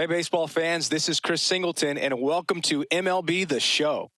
Hey, baseball fans, this is Chris Singleton, and welcome to MLB The Show.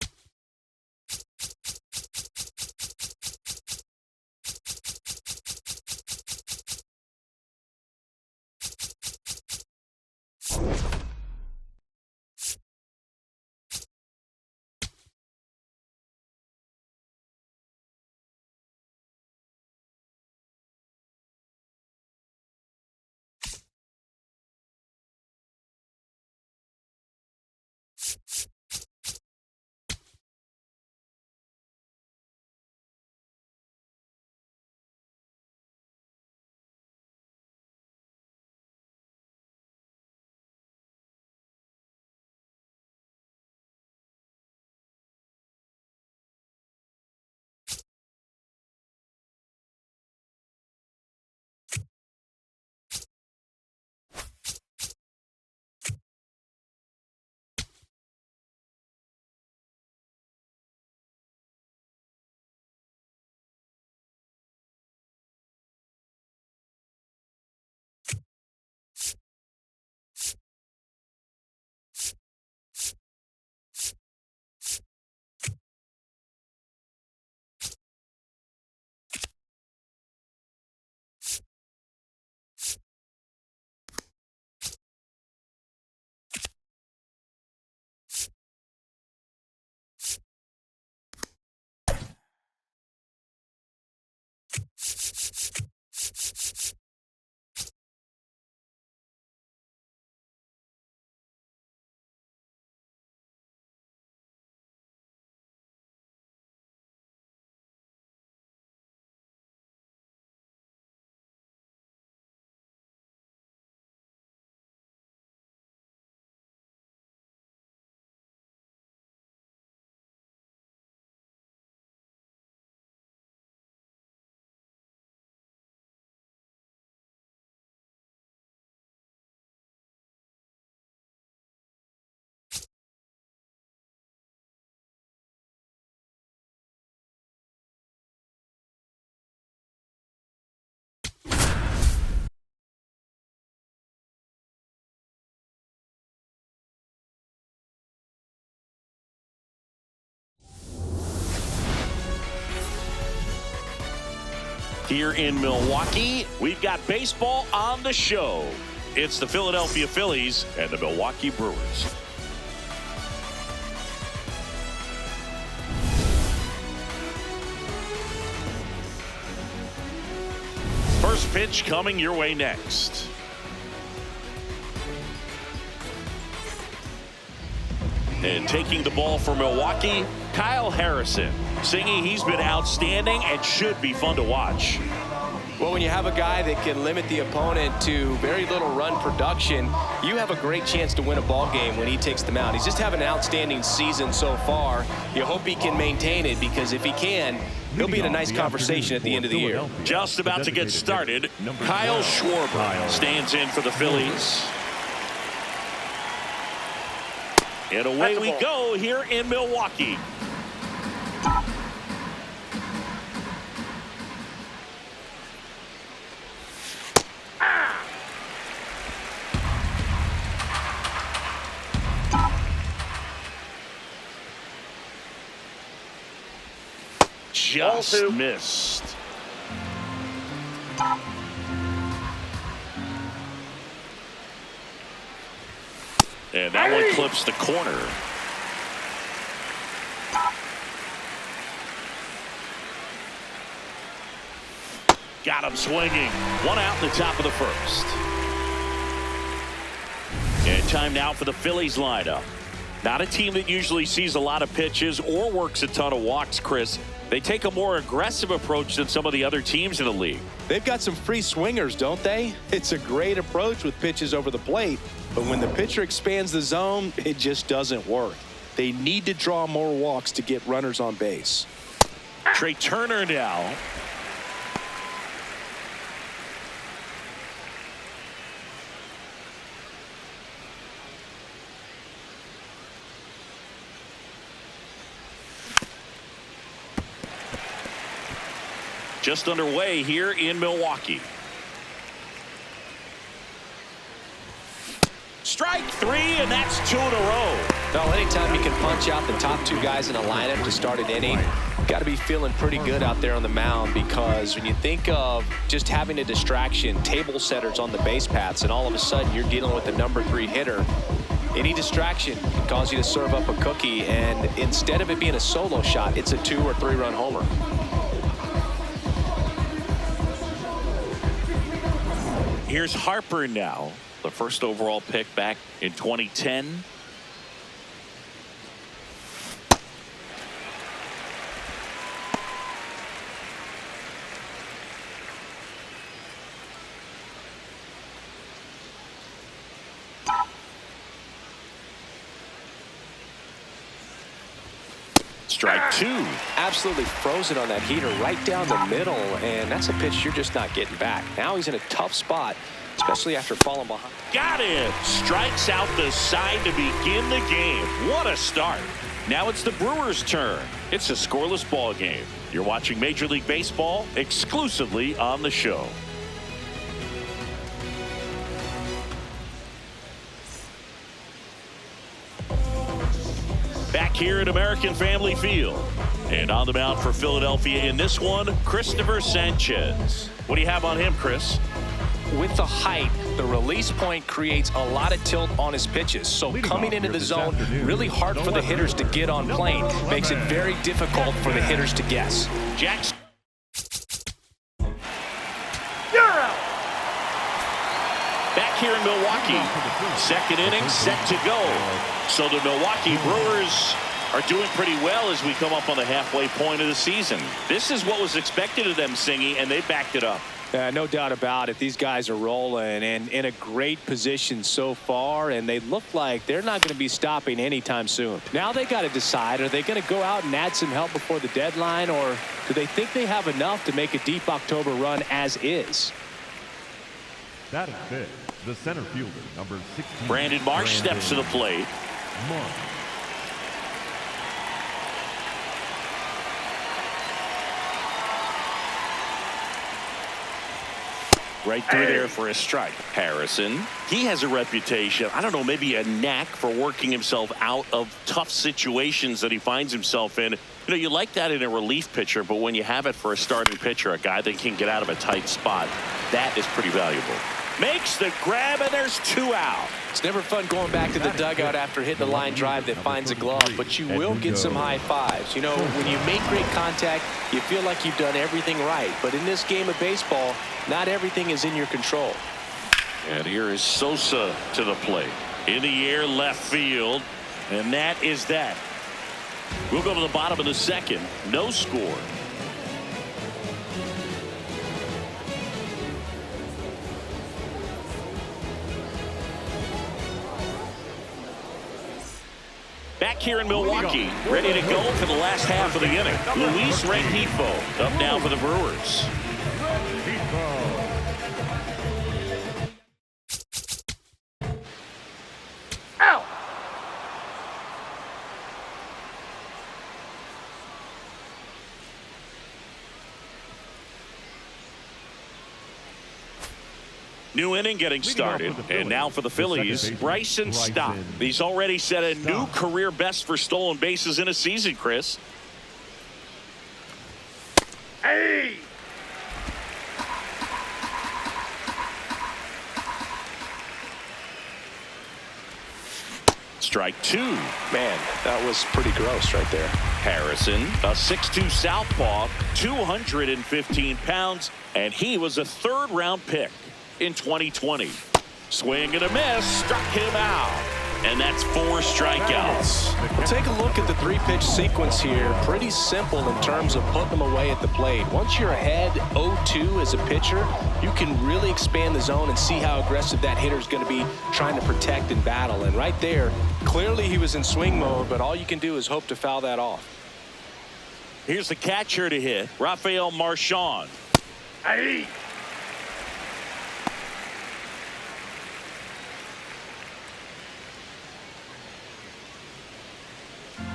Here in Milwaukee, we've got baseball on the show. It's the Philadelphia Phillies and the Milwaukee Brewers. First pitch coming your way next. And taking the ball for Milwaukee, Kyle Harrison. Singing he's been outstanding and should be fun to watch. Well, when you have a guy that can limit the opponent to very little run production, you have a great chance to win a ball game when he takes them out. He's just having an outstanding season so far. You hope he can maintain it, because if he can, he'll be in a nice conversation at the end of the year. Just about to get started, Kyle Schwarber stands in for the Phillies. And away we go here in Milwaukee. Just missed. And that one clips the corner. Got him swinging. One out in the top of the first. And time now for the Phillies lineup. Not a team that usually sees a lot of pitches or works a ton of walks, Chris. They take a more aggressive approach than some of the other teams in the league. They've got some free swingers, don't they? It's a great approach with pitches over the plate, but when the pitcher expands the zone, it just doesn't work. They need to draw more walks to get runners on base. Trey Turner now. Just underway here in Milwaukee. Strike three, and that's 2 in a row. Well, anytime you can punch out the top two guys in a lineup to start an inning, got to be feeling pretty good out there on the mound, because when you think of just having a distraction, table setters on the base paths, and all of a sudden you're dealing with the number 3 hitter, any distraction can cause you to serve up a cookie, and instead of it being a solo shot, it's a 2 or 3 run homer. Here's Harper now, the first overall pick back in 2010. Strike 2. Absolutely frozen on that heater right down the middle, and that's a pitch you're just not getting back. Now he's in a tough spot, especially after falling behind. Got it. Strikes out the side to begin the game. What a start. Now it's the Brewers' turn. It's a scoreless ball game. You're watching Major League Baseball exclusively on the show. Back here at American Family Field. And on the mound for Philadelphia in this one, Christopher Sanchez. What do you have on him, Chris? With the height, the release point creates a lot of tilt on his pitches. So coming into the zone, really hard for the hitters to get on plane. Makes it very difficult for the hitters to guess. Jackson. Back here in Milwaukee. Second inning set to go. So the Milwaukee Brewers are doing pretty well as we come up on the halfway point of the season. This is what was expected of them, Singy, and they backed it up. No doubt about it. These guys are rolling and in a great position so far, and they look like they're not going to be stopping anytime soon. Now they got to decide, are they going to go out and add some help before the deadline, or do they think they have enough to make a deep October run as is? That is fit. The center fielder, number 16. Brandon Marsh steps to the plate. Marsh. Right through there for a strike. Harrison, he has a reputation, I don't know, maybe a knack for working himself out of tough situations that he finds himself in. You know, you like that in a relief pitcher, but when you have it for a starting pitcher, a guy that can get out of a tight spot, that is pretty valuable. Makes the grab, and there's 2 out. It's never fun going back to the dugout after hitting a line drive that finds a glove, but you will get some high fives. You know, when you make great contact, you feel like you've done everything right. But in this game of baseball, not everything is in your control. And here is Sosa to the plate. In the air, left field. And that is that. We'll go to the bottom of the second. No score. Back here in Milwaukee, ready to go for the last half of the inning. Luis Rengifo up now for the Brewers. Out. New inning getting started, and now for the Phillies, Bryson Stott. He's already set a new career best for stolen bases in a season, Chris. Hey! Strike 2. Man, that was pretty gross right there. Harrison, a 6'2 southpaw, 215 pounds, and he was a third-round pick in 2020. Swing and a miss, struck him out. And that's 4 strikeouts. Well, take a look at the 3-pitch sequence here. Pretty simple in terms of putting them away at the plate. Once you're ahead 0-2 as a pitcher, you can really expand the zone and see how aggressive that hitter is going to be trying to protect and battle. And right there, clearly he was in swing mode, but all you can do is hope to foul that off. Here's the catcher to hit, Rafael Marchand. Hey!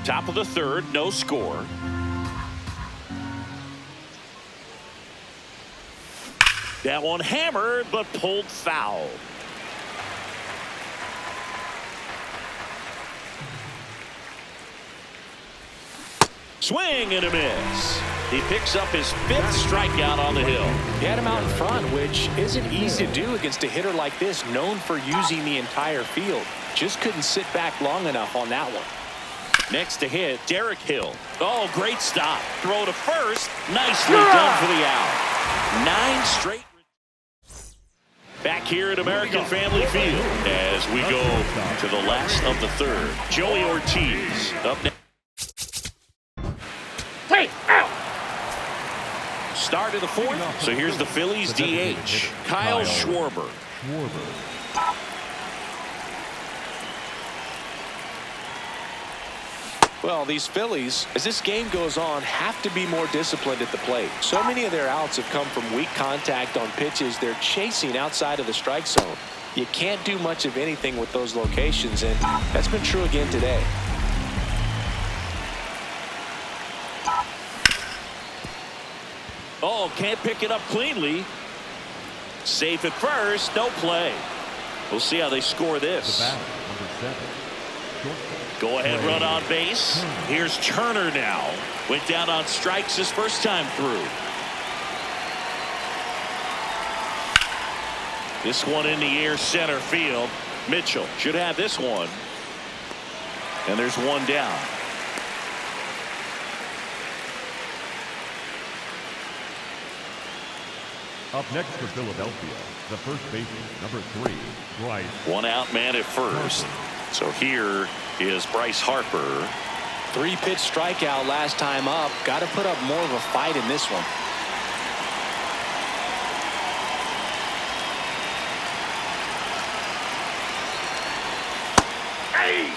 Top of the third, no score. That one hammered, but pulled foul. Swing and a miss. He picks up his 5th strikeout on the hill. He had him out in front, which isn't easy to do against a hitter like this, known for using the entire field. Just couldn't sit back long enough on that one. Next to hit, Derek Hill. Oh, great stop. Throw to first. Nicely done for the out. 9 straight. Back here at American Family Field as we go to the last of the 3rd. Joey Ortiz up next. Start of the 4th. So here's the Phillies DH, Kyle Schwarber. Well, these Phillies, as this game goes on, have to be more disciplined at the plate. So many of their outs have come from weak contact on pitches they're chasing outside of the strike zone. You can't do much of anything with those locations, and that's been true again today. Oh, can't pick it up cleanly. Safe at first, no play. We'll see how they score this. Go ahead run on base. Here's Turner now. Went down on strikes his first time through. This one in the air center field. Mitchell should have this one. And there's one down. Up next for Philadelphia, the first baseman, number 3, Bryce. One out man at first. So here is Bryce Harper. 3-pitch strikeout last time up. Got to put up more of a fight in this one. Hey!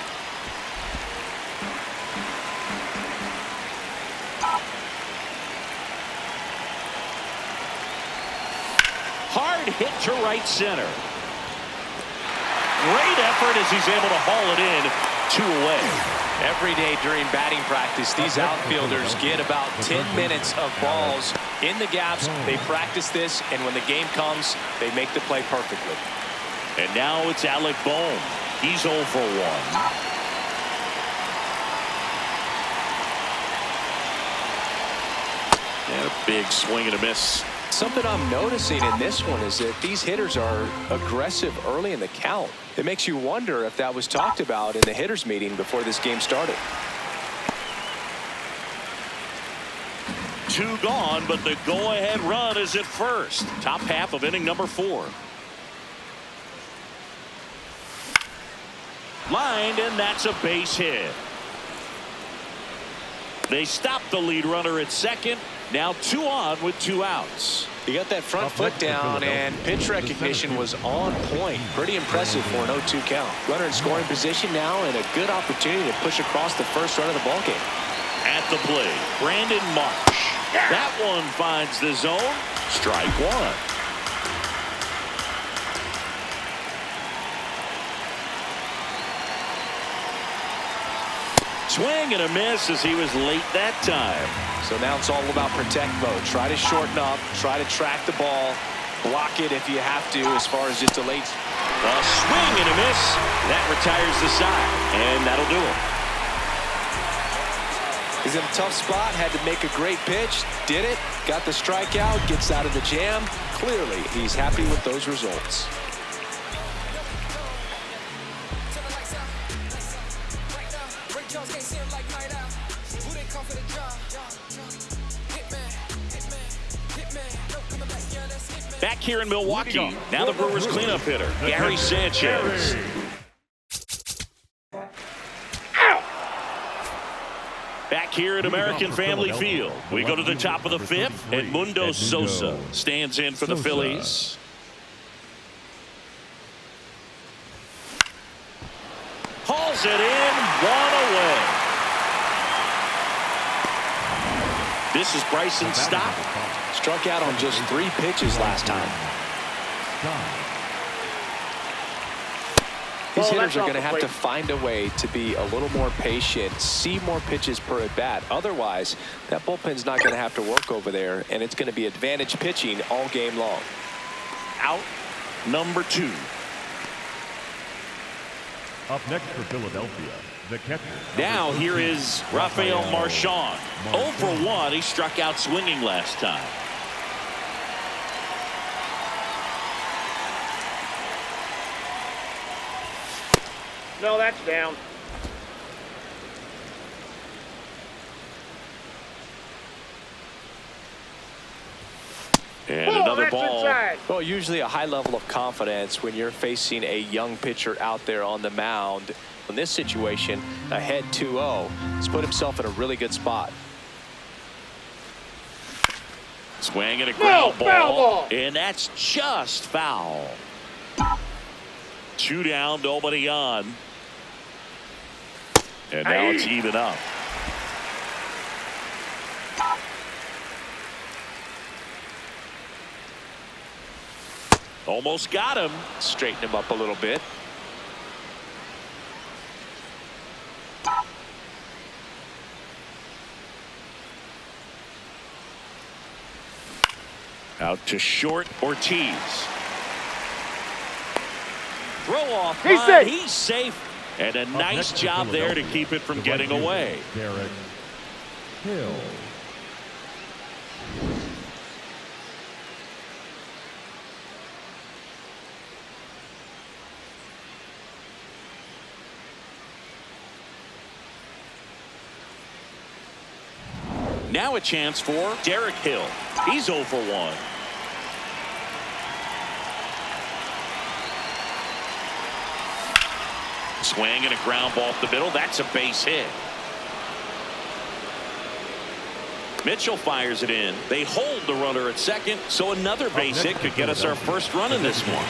Hard hit to right center. Great effort as he's able to haul it in 2 away. Every day during batting practice, these outfielders get about 10 minutes of balls in the gaps. They practice this, and when the game comes, they make the play perfectly. And now it's Alec Bohm. He's 0 for 1. And a big swing and a miss. Something I'm noticing in this one is that these hitters are aggressive early in the count. It makes you wonder if that was talked about in the hitters meeting before this game started. 2 gone, but the go-ahead run is at first. Top half of inning number 4. Lined, and that's a base hit. They stop the lead runner at second. Now 2 on with 2 outs. He got that front foot down, and pitch recognition was on point. Pretty impressive for an 0-2 count. Runner in scoring position now, and a good opportunity to push across the first run of the ballgame. At the plate, Brandon Marsh. That one finds the zone. Strike 1. Swing and a miss as he was late that time. So now it's all about protect mode. Try to shorten up, try to track the ball, block it if you have to as far as just a late. A swing and a miss. That retires the side, and that'll do it. He's in a tough spot, had to make a great pitch, did it, got the strikeout, gets out of the jam. Clearly, he's happy with those results. Back here in Milwaukee, now the Brewers cleanup hitter, Gary Sanchez. Back here at American Family Field, we go to the top of the 5th, Edmundo Sosa stands in for the Phillies. Hauls it in, 1 away. This is Bryson's stop. Struck out on just 3 pitches last time. These hitters are going to have to find a way to be a little more patient, see more pitches per at bat. Otherwise, that bullpen's not going to have to work over there, and it's going to be advantage pitching all game long. Out number 2. Up next for Philadelphia, The catcher. Now here is Rafael Marchand. 0 for 1. He struck out swinging last time. No, that's down. And another ball. Inside. Well, usually a high level of confidence when you're facing a young pitcher out there on the mound. In this situation, ahead 2-0, he's put himself in a really good spot. Swing and a ground No, foul ball. And that's just foul. 2 down, nobody on. And now it's even up. Almost got him. Straighten him up a little bit. Out to short, Ortiz. Throw off. He's safe. He's safe. And a nice job there to keep it from getting away. Derek Hill. Now a chance for Derek Hill. He's 0 for 1. Swing and a ground ball up the middle. That's a base hit. Mitchell fires it in. They hold the runner at second, so another base hit could get us our first run in this one.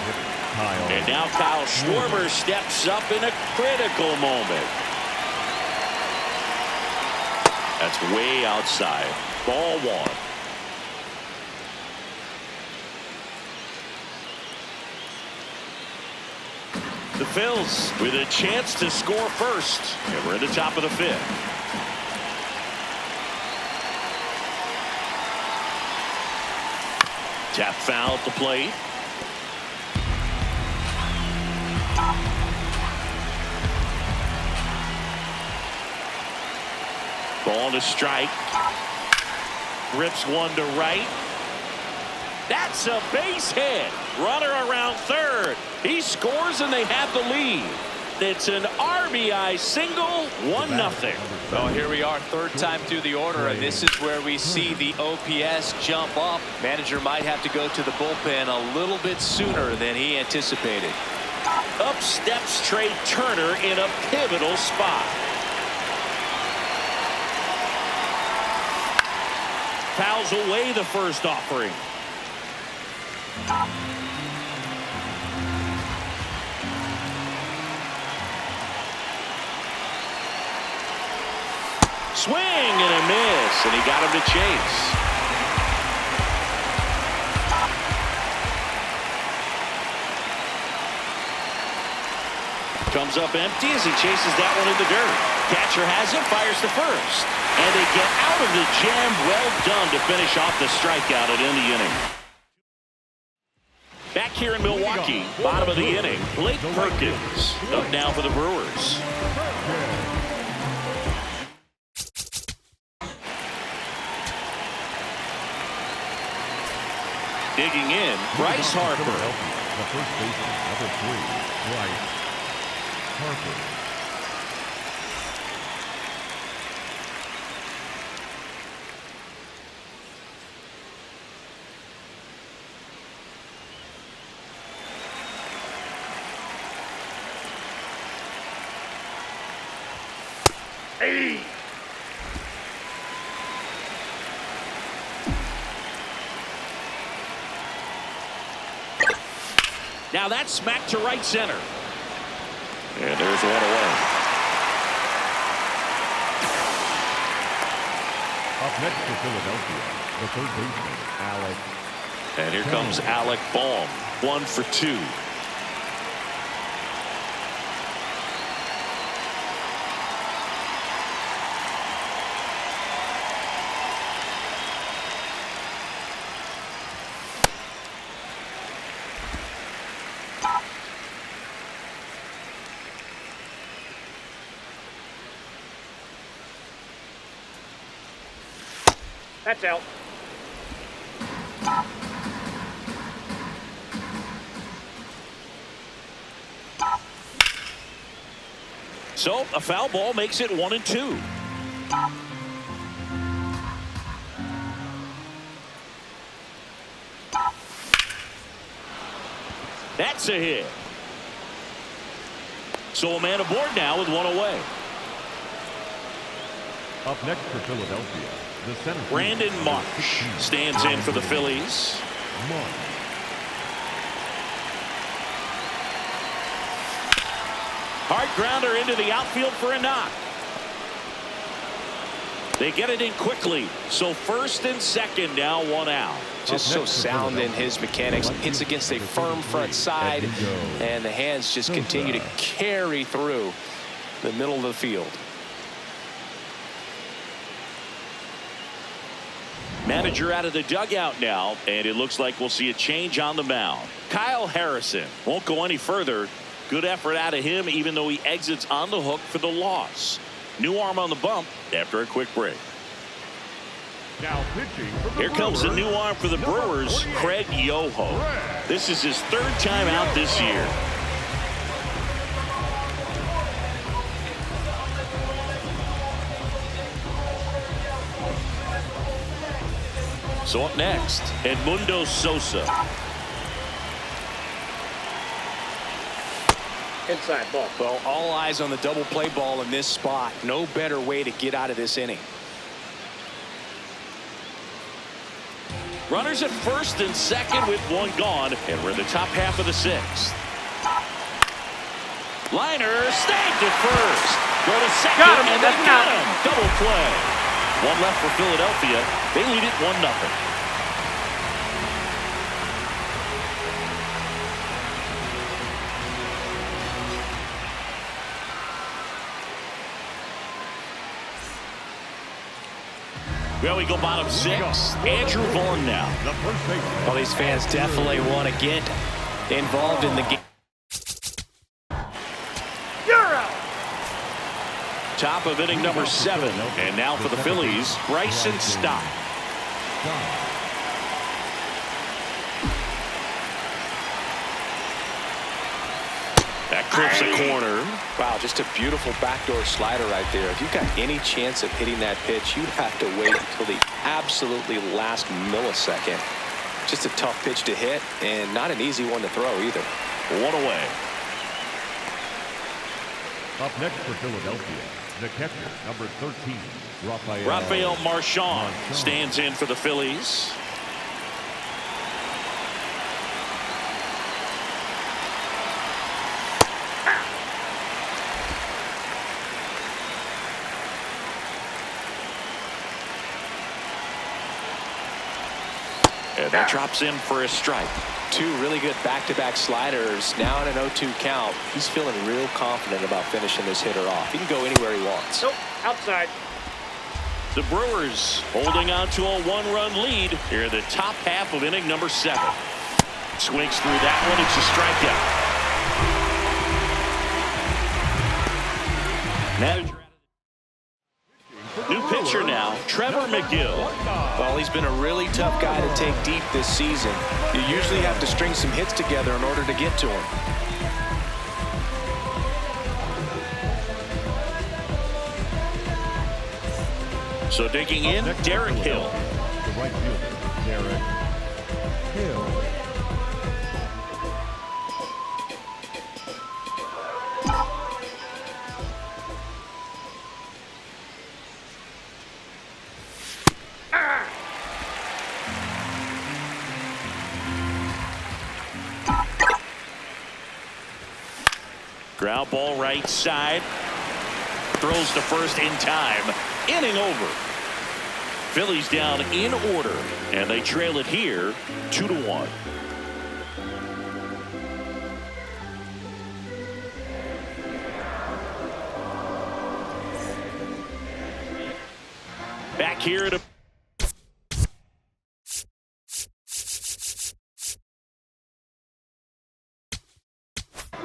And now Kyle Schwarber steps up in a critical moment. That's way outside. Ball 1. The Phillies with a chance to score first. And we're at the top of the 5th. Tap foul at the plate. Ball to strike. Rips one to right. That's a base hit. Runner around third. He scores and they have the lead. It's an RBI single, 1-0. Well, here we are, third time through the order, and this is where we see the OPS jump up. Manager might have to go to the bullpen a little bit sooner than he anticipated. Up steps Trey Turner in a pivotal spot. Fouls away the first offering. Swing and a miss, and he got him to chase. Comes up empty as he chases that one in the dirt. Catcher has it, fires to first. And they get out of the jam. Well done to finish off the strikeout at end of the inning. Back here in Milwaukee, bottom of the inning, Blake Perkins up now for the Brewers. Digging in, Bryce Harper. The first baseman, number 3, Bryce Harper. Hey. Now that's smacked to right center. And there's one away. Up next for Philadelphia, the third baseman, Alec. And here comes Alec Bohm. 1 for 2. That's out. So a foul ball makes it 1-2. That's a hit. So a man aboard now with one away. Up next for Philadelphia, the center fielder, Brandon Marsh stands in for the Phillies. Marsh. Hard grounder into the outfield for a knock. They get it in quickly. So first and second, now one out. Just so sound in his mechanics. Hits against a firm front side, and the hands just continue to carry through the middle of the field. Manager out of the dugout now, and it looks like we'll see a change on the mound. Kyle Harrison won't go any further. Good effort out of him, even though he exits on the hook for the loss. New arm on the bump after a quick break. Now pitching from the Here comes the Brewers, new arm for the number Brewers, 48, Craig Yoho. This is his third time out this year. So up next, Edmundo Sosa. Inside ball. Well, all eyes on the double play ball in this spot. No better way to get out of this inning. Runners at first and second with one gone, and we're in the top half of the sixth. Liner snagged at first. Go to second, Got him, and they that's got out. him. Double play. One left for Philadelphia. They lead it 1-0. Well, we go bottom six. Andrew Vaughn now. the first baseman. Well, these fans definitely want to get involved in the game. You're out. Top of inning number 7. And now for the Phillies, Bryson Stott. That clips a corner. Wow, just a beautiful backdoor slider right there. If you've got any chance of hitting that pitch, you'd have to wait until the absolutely last millisecond. Just a tough pitch to hit, and not an easy one to throw either. One away. Up next for Philadelphia, the catcher, number 13, Rafael Marchand stands in for the Phillies. And that drops in for a strike. Two really good back-to-back sliders. Now in an 0-2 count. He's feeling real confident about finishing this hitter off. He can go anywhere he wants. Nope. Outside. The Brewers holding on to a 1-run lead here in the top half of inning number 7. Swings through that one. It's a strikeout. Manager. New pitcher now, Trevor McGill. Well, he's been a really tough guy to take deep this season. You usually have to string some hits together in order to get to him. So digging in, Derek Hill. The right fielder, Derek Hill. Ground ball right side. Throws to first in time. Inning over. Phillies down in order, and they trail it here 2-1. Back here at a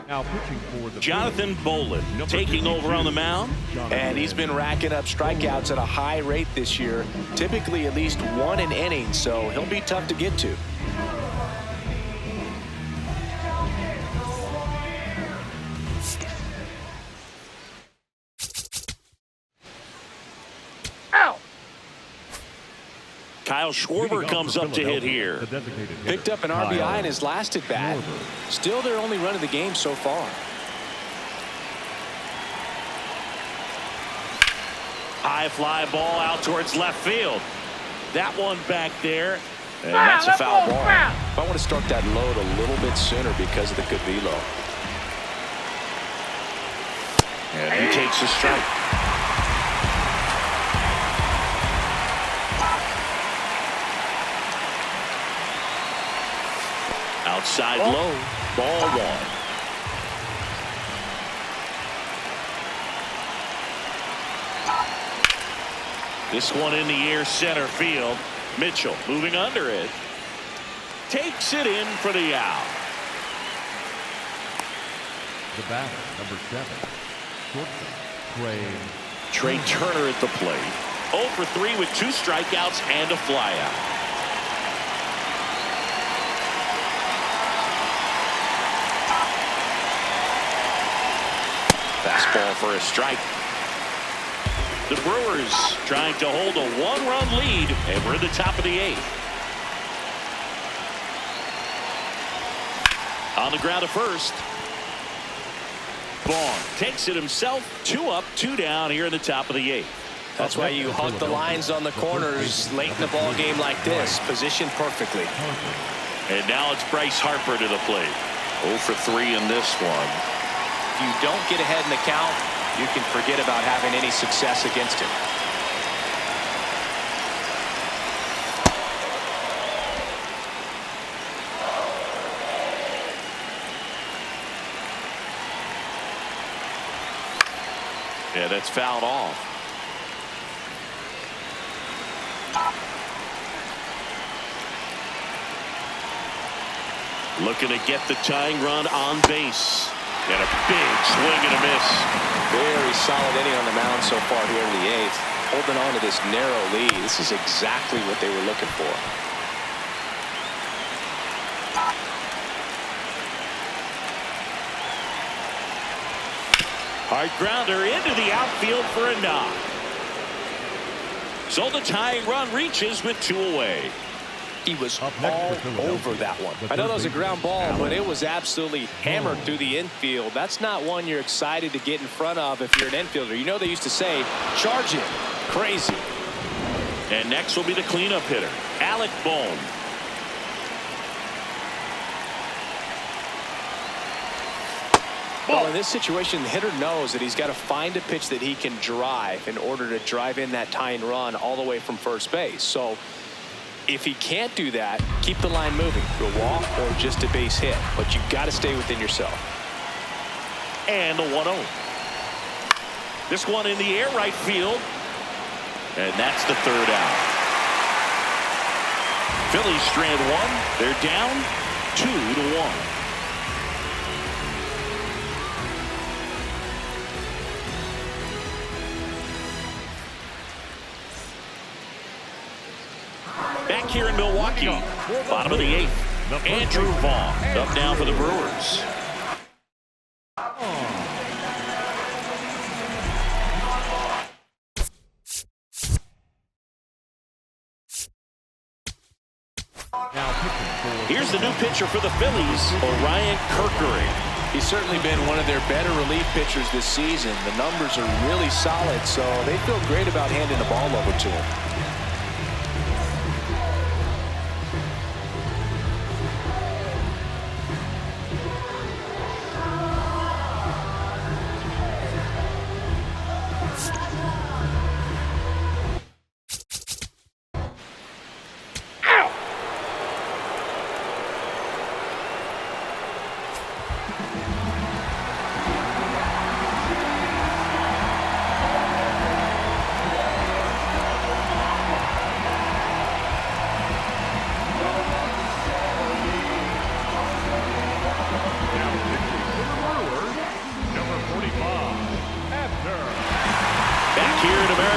Now pitching for the Jonathan Phillies, Bolin number taking over on the 52, mound. And he's been racking up strikeouts at a high rate this year, typically at least one an inning, so he'll be tough to get to. Ow! Kyle Schwarber comes up to hit here. The designated hitter, Picked up an RBI Kyle in his last at bat. Schwarber. Still their only run of the game so far. High fly ball out towards left field. That one back there. And that's a foul ball. I want to start that load a little bit sooner because of the good velo. And he takes a strike. Outside low. Ball one. This one in the air center field. Mitchell moving under it. Takes it in for the out. The batter, number 7, shortstop, Trey Turner at the plate. 0 for 3 with 2 strikeouts and a flyout. Fastball for a strike. The Brewers trying to hold a 1-run lead, and we're in the top of the 8th. On the ground at first. Vaughn takes it himself. 2 up, 2 down here in the top of the 8th. That's why you hunt the lines on the corners late in the ball game like this, positioned perfectly. And now it's Bryce Harper to the plate. 0 for 3 in this one. If you don't get ahead in the count, you can forget about having any success against him. Yeah, that's fouled off. Looking to get the tying run on base. And a big swing and a miss. Very solid inning on the mound so far here in the 8th. Holding on to this narrow lead. This is exactly what they were looking for. Hard grounder into the outfield for a knock. So the tying run reaches with 2 away. He was Up all next for Philadelphia, over that one. the I know that third was a ground ball, baseman, but it was absolutely hammered through the infield. That's not one you're excited to get in front of if you're an infielder. You know they used to say, charge it. Crazy. And next will be the cleanup hitter, Alec Bohm. Well, in this situation, the hitter knows that he's got to find a pitch that he can drive in order to drive in that tying run all the way from first base. So if he can't do that, keep the line moving. A walk or just a base hit. But you've got to stay within yourself. And the 1-0. This one in the air right field. And that's the 3rd out. Phillies strand 1. They're down 2-1. Back here in Milwaukee, bottom of the 8th. Andrew Vaughn up now for the Brewers. Here's the new pitcher for the Phillies, Orion Kerkering. He's certainly been one of their better relief pitchers this season. The numbers are really solid, so they feel great about handing the ball over to him.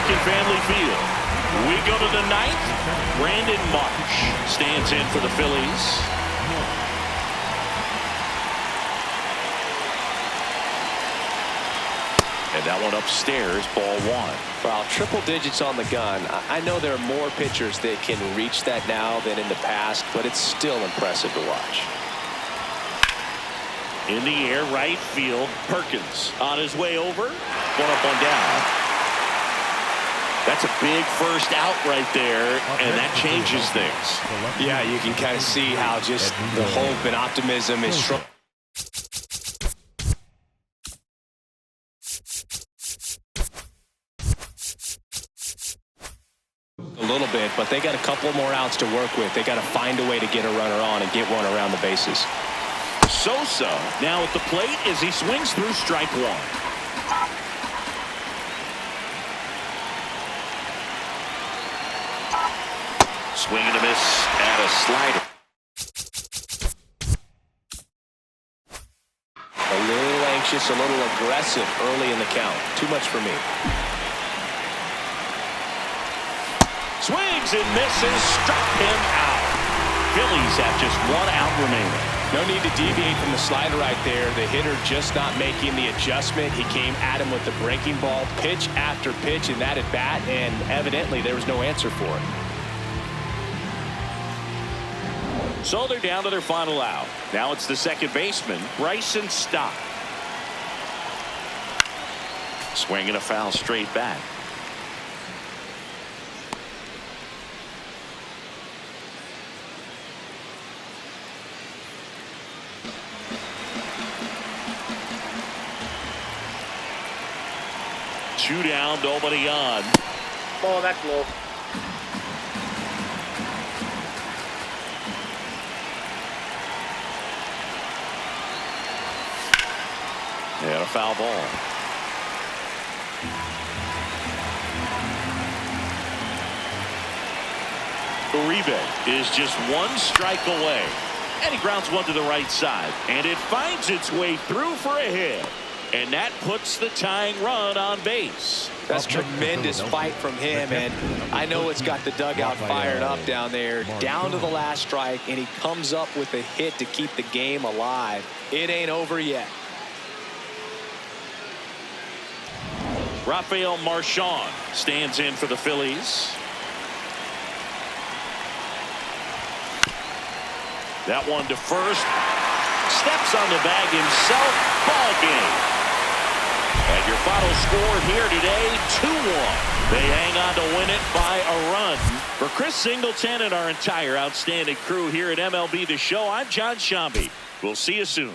American Family Field. We go to the ninth. Brandon Marsh stands in for the Phillies. And that one upstairs, ball one. Well, triple digits on the gun. I know there are more pitchers that can reach that now than in the past, but it's still impressive to watch. In the air, right field. Perkins on his way over. One up, one down. That's a big first out right there, and that changes things. Yeah, you can kind of see how just the hope and optimism is strong. A little bit, but they got a couple more outs to work with. They got to find a way to get a runner on and get one around the bases. Sosa now at the plate as he swings through strike one. Swing and a miss at a slider. A little anxious, a little aggressive early in the count. Too much for me. Swings and misses, struck him out. Phillies have just one out remaining. No need to deviate from the slider right there. The hitter just not making the adjustment. He came at him with the breaking ball, pitch after pitch in that at bat, and evidently there was no answer for it. So they're down to their final out. Now it's the second baseman, Bryson Stott. Swinging a foul straight back. Two down, nobody on. Oh, that's low. And a foul ball. Uribe is just one strike away. And he grounds one to the right side. And it finds its way through for a hit. And that puts the tying run on base. That's tremendous fight from him, and I know it's got the dugout fired up down there, down to the last strike, and he comes up with a hit to keep the game alive. It ain't over yet. Rafael Marchand stands in for the Phillies. That one to first. Steps on the bag himself. Ball game. And your final score here today, 2-1. They hang on to win it by a run. For Chris Singleton and our entire outstanding crew here at MLB The Show, I'm John Shambi. We'll see you soon.